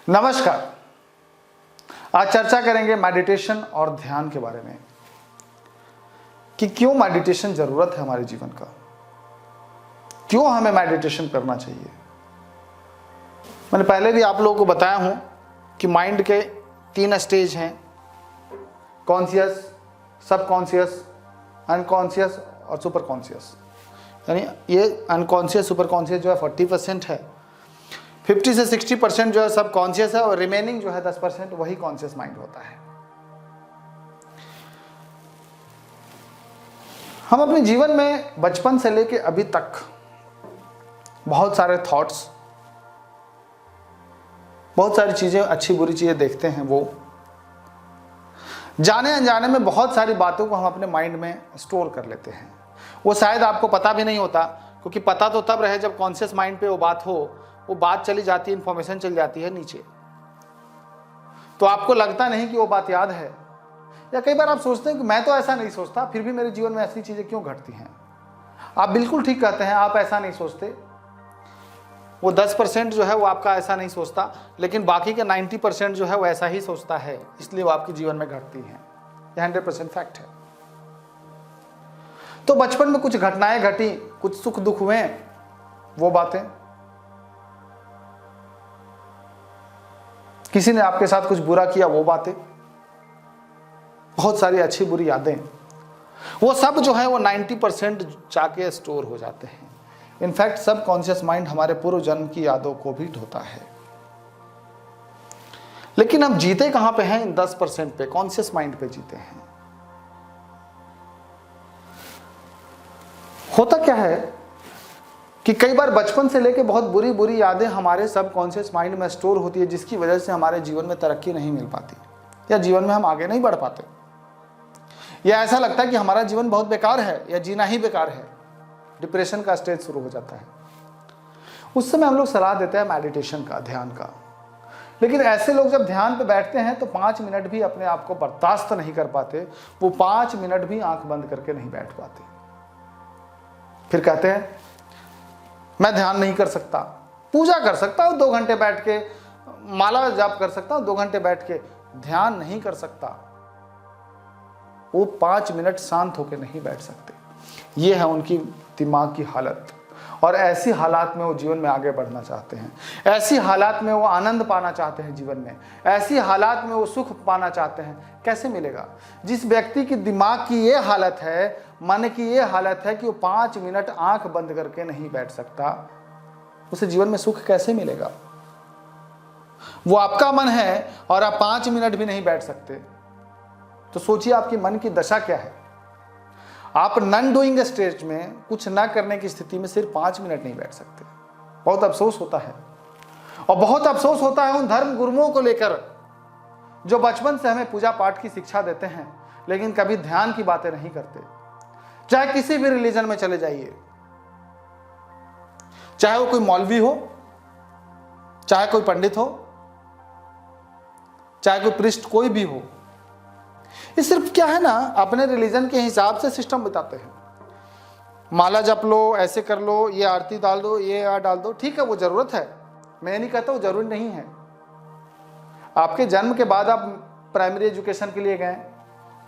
नमस्कार। आज चर्चा करेंगे मेडिटेशन और ध्यान के बारे में कि क्यों मेडिटेशन जरूरत है हमारे जीवन का, क्यों हमें मेडिटेशन करना चाहिए। मैंने पहले भी आप लोगों को बताया हूं कि माइंड के 3 स्टेज हैं, कॉन्शियस, सबकॉन्शियस, अनकॉन्शियस और सुपर कॉन्शियस। यानी ये अनकॉन्शियस सुपर कॉन्शियस जो है 40% है, 50 से 60% जो है सब कॉन्शियस है और रिमेनिंग जो है 10% वही कॉन्शियस माइंड होता है। हम अपने जीवन में बचपन से लेके अभी तक बहुत सारे थॉट्स, बहुत सारी चीजें, अच्छी बुरी चीजें देखते हैं। वो जाने अनजाने में बहुत सारी बातों को हम अपने माइंड में स्टोर कर लेते हैं। वो शायद आपको पता भी नहीं होता, क्योंकि पता तो तब रहे जब कॉन्शियस माइंड पे वो बात हो, वो बात चली जाती है, इंफॉर्मेशन चली जाती है नीचे, तो आपको लगता नहीं कि वो बात याद है। या कई बार आप सोचते हैं कि मैं तो ऐसा नहीं सोचता, फिर भी मेरे जीवन में ऐसी चीजें क्यों घटती हैं। आप बिल्कुल ठीक कहते हैं, आप ऐसा नहीं सोचते। वो 10% जो है वो आपका ऐसा नहीं सोचता, लेकिन बाकी के 90% जो है वो ऐसा ही सोचता है, इसलिए वो आपके जीवन में घटती है। ये 100% फैक्ट है। तो बचपन में कुछ घटनाएं घटी, कुछ सुख दुख हुए, वो बातें, किसी ने आपके साथ कुछ बुरा किया, वो बातें, बहुत सारी अच्छी बुरी यादें, वो सब जो है वो 90% जाके स्टोर हो जाते हैं। इनफैक्ट सब कॉन्शियस माइंड हमारे पूर्व जन्म की यादों को भी ढोता है। लेकिन हम जीते कहां पे हैं? इन 10% पे, कॉन्शियस माइंड पे जीते हैं। होता क्या है कि कई बार बचपन से लेके बहुत बुरी बुरी यादें हमारे सबकॉन्शियस माइंड में स्टोर होती है, जिसकी वजह से हमारे जीवन में तरक्की नहीं मिल पाती, या जीवन में हम आगे नहीं बढ़ पाते, या ऐसा लगता है कि हमारा जीवन बहुत बेकार है या जीना ही बेकार है। डिप्रेशन का स्टेज शुरू हो जाता है। उस समय हम लोग सलाह देते हैं मेडिटेशन का, ध्यान का। लेकिन ऐसे लोग जब ध्यान पे बैठते हैं तो 5 मिनट भी अपने आप को बर्दाश्त नहीं कर पाते। वो 5 मिनट भी आंख बंद करके नहीं बैठ पाते। फिर कहते हैं मैं ध्यान नहीं कर सकता, पूजा कर सकता हूं 2 घंटे बैठ के, माला जाप कर सकता हूं 2 घंटे बैठ के, ध्यान नहीं कर सकता। वो 5 मिनट शांत होकर नहीं बैठ सकते। ये है उनकी दिमाग की हालत। और ऐसी हालात में वो जीवन में आगे बढ़ना चाहते हैं, ऐसी हालात में वो आनंद पाना चाहते हैं जीवन में, ऐसी हालात में वो सुख पाना चाहते हैं। कैसे मिलेगा? जिस व्यक्ति की दिमाग की ये हालत है, मन की ये हालत है कि वो 5 मिनट आंख बंद करके नहीं बैठ सकता, उसे जीवन में सुख कैसे मिलेगा? वो आपका मन है और आप 5 मिनट भी नहीं बैठ सकते, तो सोचिए आपकी मन की दशा क्या है। आप नॉन डूइंग स्टेज में, कुछ ना करने की स्थिति में सिर्फ 5 मिनट नहीं बैठ सकते। बहुत अफसोस होता है। और बहुत अफसोस होता है उन धर्म गुरुओं को लेकर जो बचपन से हमें पूजा पाठ की शिक्षा देते हैं, लेकिन कभी ध्यान की बातें नहीं करते। चाहे किसी भी रिलीजन में चले जाइए, चाहे वो कोई मौलवी हो, चाहे कोई पंडित हो, चाहे कोई प्रिस्ट, कोई भी हो, ये सिर्फ क्या है ना, अपने रिलीजन के हिसाब से सिस्टम बताते हैं। माला जप लो, ऐसे कर लो, ये आरती डाल दो, ये डाल दो। ठीक है, वो जरूरत है, मैं नहीं कहता वो जरूरी नहीं है। आपके जन्म के बाद आप प्राइमरी एजुकेशन के लिए गए,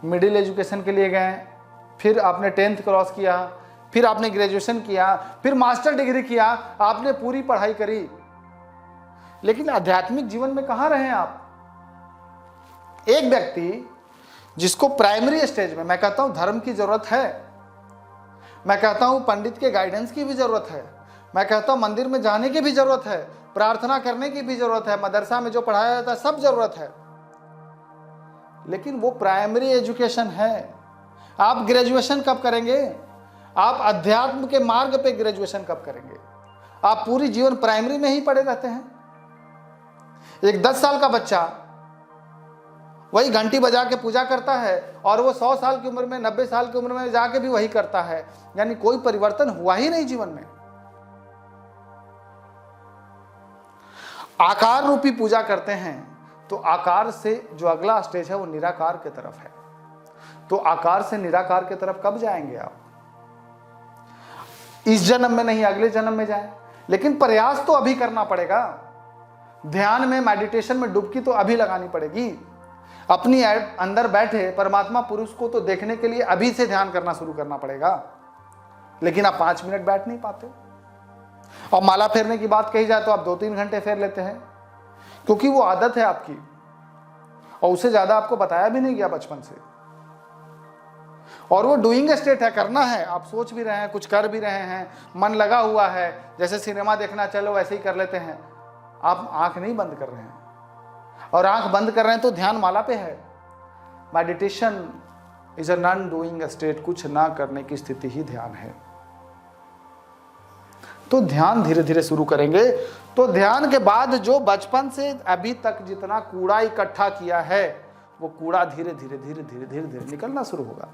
मिडिल एजुकेशन के लिए गए, फिर आपने 10th क्रॉस किया, फिर आपने ग्रेजुएशन किया, फिर मास्टर डिग्री किया, आपने पूरी पढ़ाई करी, लेकिन आध्यात्मिक जीवन में कहां रहे आप? एक व्यक्ति जिसको प्राइमरी स्टेज में, मैं कहता हूं धर्म की जरूरत है, मैं कहता हूं पंडित के गाइडेंस की भी जरूरत है, मैं कहता हूं मंदिर में जाने की भी जरूरत है, प्रार्थना करने की भी जरूरत है, मदरसा में जो पढ़ाया जाता है सब जरूरत है, लेकिन वो प्राइमरी एजुकेशन है। आप ग्रेजुएशन कब करेंगे? आप अध्यात्म के मार्ग पे ग्रेजुएशन कब करेंगे? आप पूरी जीवन प्राइमरी में ही पड़े रहते हैं। एक 10 साल का बच्चा वही घंटी बजा के पूजा करता है, और वो 100 साल की उम्र में, 90 साल की उम्र में जाके भी वही करता है। यानी कोई परिवर्तन हुआ ही नहीं जीवन में। आकार रूपी पूजा करते हैं, तो आकार से जो अगला स्टेज है वो निराकार की तरफ है। तो आकार से निराकार की तरफ कब जाएंगे आप? इस जन्म में नहीं, अगले जन्म में जाएं। लेकिन प्रयास तो अभी करना पड़ेगा। ध्यान में, मेडिटेशन में डुबकी तो अभी लगानी पड़ेगी। अपनी अंदर बैठे परमात्मा पुरुष को तो देखने के लिए अभी से ध्यान करना शुरू करना पड़ेगा। लेकिन आप 5 मिनट बैठ नहीं पाते। और माला फेरने की बात कही जाए तो आप 2-3 घंटे फेर लेते हैं, क्योंकि वो आदत है आपकी, और उससे ज्यादा आपको बताया भी नहीं गया बचपन से। और वो डूइंग स्टेट है, करना है, आप सोच भी रहे हैं, कुछ कर भी रहे हैं, मन लगा हुआ है, जैसे सिनेमा देखना चलो वैसे ही कर लेते हैं। आप आंख नहीं बंद कर रहे हैं, और आंख बंद कर रहे हैं तो ध्यान माला पे है। Meditation is a non doing state, कुछ ना करने की स्थिति ही ध्यान है। तो ध्यान धीरे धीरे शुरू करेंगे तो ध्यान के बाद जो बचपन से अभी तक जितना कूड़ा इकट्ठा किया है, वो कूड़ा धीरे धीरे धीरे धीरे धीरे धीरे निकलना शुरू होगा।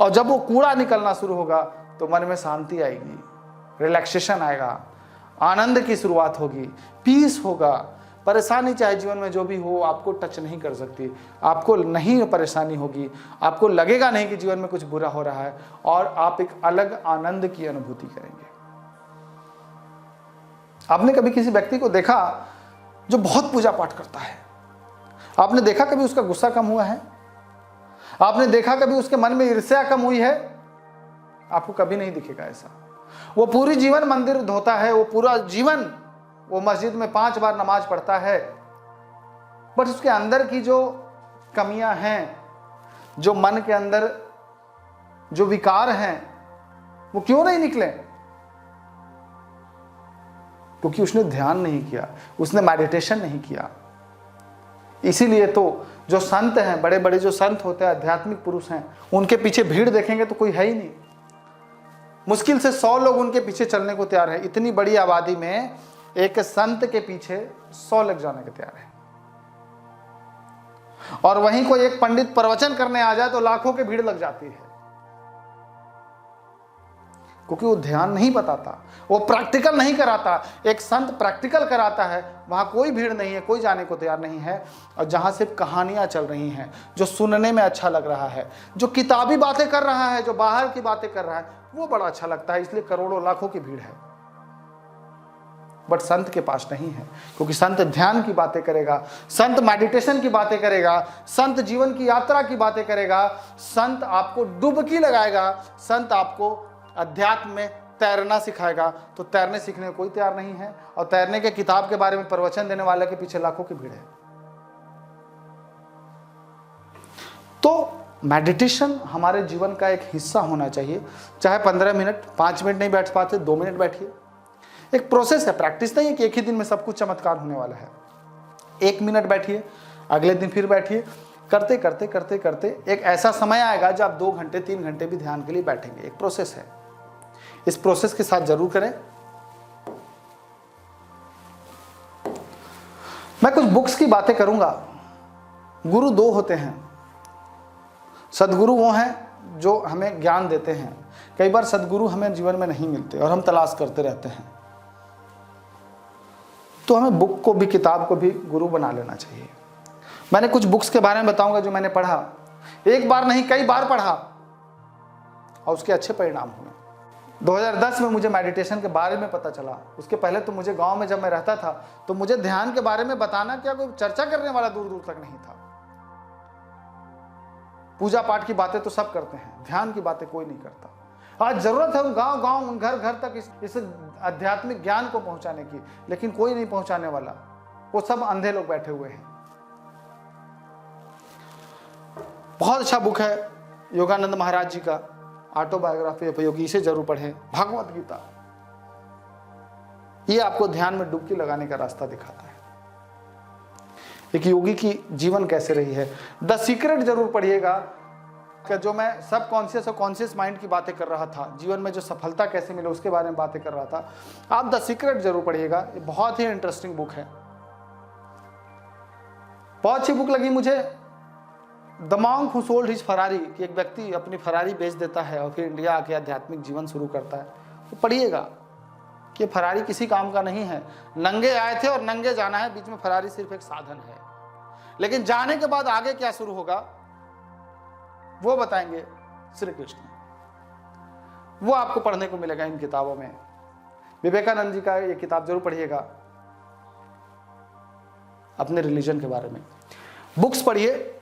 और जब वो कूड़ा निकलना शुरू होगा तो मन में शांति आएगी, रिलैक्सेशन आएगा, आनंद की शुरुआत होगी, पीस होगा। परेशानी चाहे जीवन में जो भी हो आपको टच नहीं कर सकती, आपको नहीं परेशानी होगी, आपको लगेगा नहीं कि जीवन में कुछ बुरा हो रहा है, और आप एक अलग आनंद की अनुभूति करेंगे। आपने कभी किसी व्यक्ति को देखा जो बहुत पूजा पाठ करता है? आपने देखा कभी उसका गुस्सा कम हुआ है? आपने देखा कभी उसके मन में ईर्ष्या कम हुई है? आपको कभी नहीं दिखेगा ऐसा। वो पूरी जीवन मंदिर धोता है, वो पूरा जीवन वो मस्जिद में 5 बार नमाज पढ़ता है, बट उसके अंदर की जो कमियां हैं, जो मन के अंदर जो विकार हैं, वो क्यों नहीं निकले? क्योंकि उसने ध्यान नहीं किया, उसने मेडिटेशन नहीं किया। इसीलिए तो जो संत हैं, बड़े बड़े जो संत होते हैं, आध्यात्मिक पुरुष हैं, उनके पीछे भीड़ देखेंगे तो कोई है ही नहीं। मुश्किल से 100 लोग उनके पीछे चलने को तैयार है। इतनी बड़ी आबादी में एक संत के पीछे 100 लोग जाने को तैयार है। और वहीं कोई एक पंडित प्रवचन करने आ जाए तो लाखों की भीड़ लग जाती है, क्योंकि वो ध्यान नहीं बताता, वो प्रैक्टिकल नहीं कराता। एक संत प्रैक्टिकल कराता है, वहां कोई भीड़ नहीं है, कोई जाने को तैयार नहीं है। और जहां सिर्फ कहानियां चल रही हैं, जो सुनने में अच्छा लग रहा है, जो किताबी बातें कर रहा है, जो बाहर की बातें कर रहा है, वो बड़ा अच्छा लगता है, इसलिए करोड़ों लाखों की भीड़ है। बट संत के पास नहीं है, क्योंकि संत ध्यान की बातें करेगा, संत मेडिटेशन की बातें करेगा, संत जीवन की यात्रा की बातें करेगा, संत आपको डुबकी लगाएगा, संत आपको अध्यात्म में तैरना सिखाएगा। तो तैरने सीखने को कोई तैयार नहीं है, और तैरने के किताब के बारे में प्रवचन देने वाले के पीछे लाखों की भीड़ है। तो मेडिटेशन हमारे जीवन का एक हिस्सा होना चाहिए। चाहे 15 मिनट, 5 मिनट नहीं बैठ पाते, 2 मिनट बैठिए। एक प्रोसेस है, प्रैक्टिस नहीं है कि एक ही दिन में सब कुछ चमत्कार होने वाला है। 1 मिनट बैठिए, अगले दिन फिर बैठिए, करते करते करते करते एक ऐसा समय आएगा जब आप 2 घंटे 3 घंटे भी ध्यान के लिए बैठेंगे। एक प्रोसेस है, इस प्रोसेस के साथ जरूर करें। मैं कुछ बुक्स की बातें करूंगा। गुरु 2 होते हैं। सदगुरु वो हैं जो हमें ज्ञान देते हैं। कई बार सदगुरु हमें जीवन में नहीं मिलते और हम तलाश करते रहते हैं, तो हमें बुक को भी, किताब को भी गुरु बना लेना चाहिए। मैंने कुछ बुक्स के बारे में बताऊंगा जो मैंने पढ़ा, एक बार नहीं कई बार पढ़ा, और उसके अच्छे परिणाम हुए। 2010 में मुझे मेडिटेशन के बारे में पता चला। उसके पहले तो मुझे गांव में जब मैं रहता था तो मुझे ध्यान के बारे में बताना क्या, कोई चर्चा करने वाला दूर दूर तक नहीं था। पूजा पाठ की बातें तो सब करते हैं, ध्यान की बातें कोई नहीं करता। आज जरूरत है उन गांव गांव, उन घर घर तक इस आध्यात्मिक ज्ञान को पहुंचाने की, लेकिन कोई नहीं पहुंचाने वाला। वो सब अंधे लोग बैठे हुए हैं। बहुत अच्छा बुक है योगानंद महाराज जी का ऑटोबायोग्राफी ऑफ योगी, इसे जरूर पढ़ें। भगवत गीता, ये आपको ध्यान में डुबकी लगाने का रास्ता दिखाता है। एक योगी की जीवन कैसे रही है। द सीक्रेट जरूर पढ़िएगा, कि जो मैं सब कॉन्शियस और कॉन्शियस माइंड की बातें कर रहा था, जीवन में जो सफलता कैसे मिले उसके बारे में बातें कर रहा था, आप द सीक्रेट जरूर पढ़िएगा। ये बहुत ही इंटरेस्टिंग बुक है, बहुत अच्छी बुक लगी मुझे। The monk who sold his Ferrari, कि एक व्यक्ति अपनी फरारी बेच देता है और फिर इंडिया आके आध्यात्मिक जीवन शुरू करता है। तो पढ़िएगा कि फरारी किसी काम का नहीं है। नंगे आए थे और नंगे जाना है, बीच में फरारी सिर्फ एक साधन है, लेकिन जाने के बाद आगे क्या शुरू होगा वो बताएंगे श्री कृष्ण। वो आपको पढ़ने को मिलेगा इन किताबों में। विवेकानंद जी का ये किताब जरूर पढ़िएगा। अपने रिलीजन के बारे में। बुक्स पढ़िए,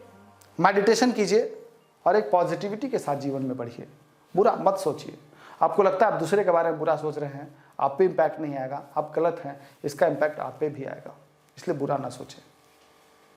मेडिटेशन कीजिए और एक पॉजिटिविटी के साथ जीवन में बढ़िए। बुरा मत सोचिए। आपको लगता है आप दूसरे के बारे में बुरा सोच रहे हैं, आप पे इम्पैक्ट नहीं आएगा, आप गलत हैं, इसका इम्पैक्ट आप पे भी आएगा, इसलिए बुरा ना सोचें।